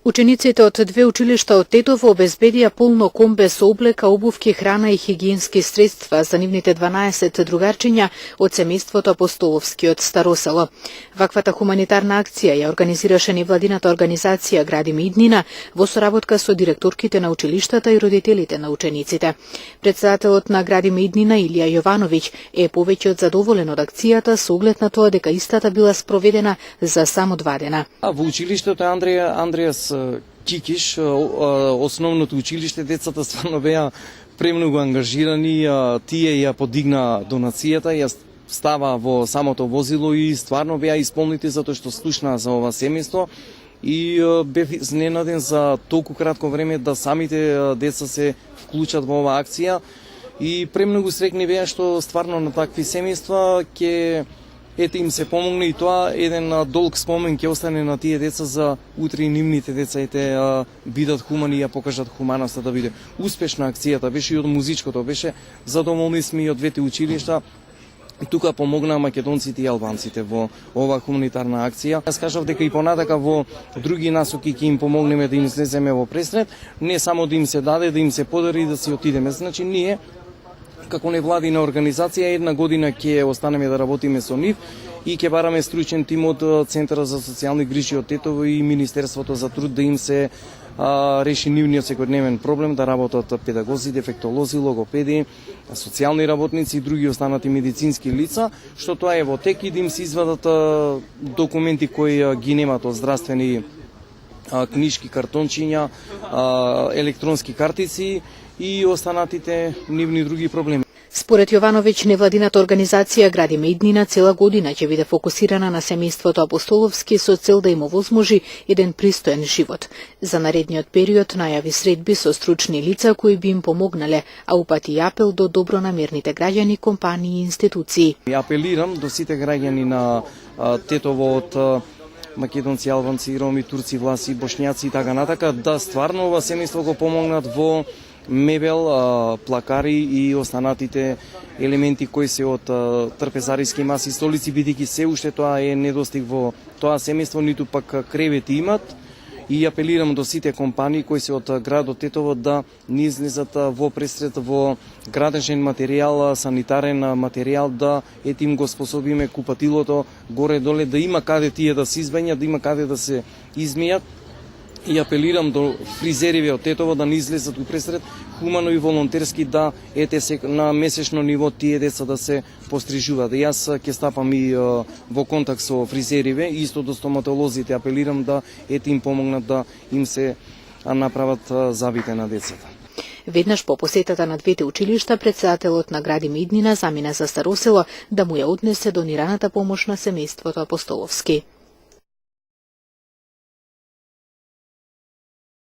Учениците од две училишта од Тетово обезбедија полно комбе со облека, обувки, храна и хигиенски средства за нивните 12 другарчиња од семејството Апостоловски од Старосело. Ваквата хуманитарна акција ја организираше невладината организација Градиме иднина во соработка со директорките на училиштата и родителите на учениците. Председателот на Градиме иднина Илија Јовановиќ е повеќе од задоволен од акцијата со оглед на тоа дека истата била спроведена за само 2 дена. Во училиштето Андреас Кикиш, основното училиште, децата стварно беа премногу ангажирани, тие ја подигна донацијата, ја става во самото возило и стварно беа исполнити затоа што слушнаа за ова семејство и бев изненаден за толку кратко време да самите деца се вклучат во оваа акција и премногу среќни беа што стварно на такви семејства ќе им се помогне и тоа еден долг спомен ќе остане на тие деца за утре и нивните деца бидат хумани и ја покажат хуманоста да биде. Успешна акцијата беше и од музичкото, беше задоволни сме и од двете училишта. Тука помогнаа македонците и албанците во оваа хуманитарна акција. Јас кажав дека и понатака во други насоки ќе им помогнеме да им излеземе во пресред, не само да им се даде, да им се подари да си отидеме. Значи ние како невладина организација 1 година ќе останеме да работиме со нив и ќе бараме стручен тим од Центарот за социјални грижи од Тетово и Министерството за труд да им се реши нивниот секојдневен проблем, да работат педагози, дефектолози, логопеди, социјални работници и други останати медицински лица, што тоа е во тек и да им се извадат документи кои ги немат од здравствени книжки, картончиња, електронски картици и останатите нивни други проблеми. Според Јовановиќ, невладината организација Градиме иднина цела година ќе биде фокусирана на семејството Апостоловски со цел да им овозможи еден пристоен живот. За наредниот период најави средби со стручни лица кои би им помогнале, а упати апел до добронамерните граѓани, компании и институции. Апелирам до сите граѓани на Тетово од македонци, албанци, роми, турци, власи, бошњаци и така натака да стварно ова семејство го помогнат во мебел, плакари и останатите елементи кои се од трпезариски маси, столици, бидејќи се уште тоа е недостиг во тоа семејство, ниту пак кревети имат. И апелирам до сите компании кои се од градот Тетово да ни излезат во пресред во градежен материјал, санитарен материјал, да им го способиме купатилото горе-доле, да има каде тие да се избањат, да има каде да се измијат. И апелирам до фризериве од Тетово да не излезат у пресред, хумано и волонтерски да на месечно ниво тие деца да се пострижуваат. Јас ќе стапам и во контакт со фризериве, исто до стоматолозите апелирам да им помогнат да им се направат забите на децата. Веднаш по посетата на двете училишта, председателот на Градиме иднина замина за Старосело да му ја однесе донираната помош на семејството Апостоловски.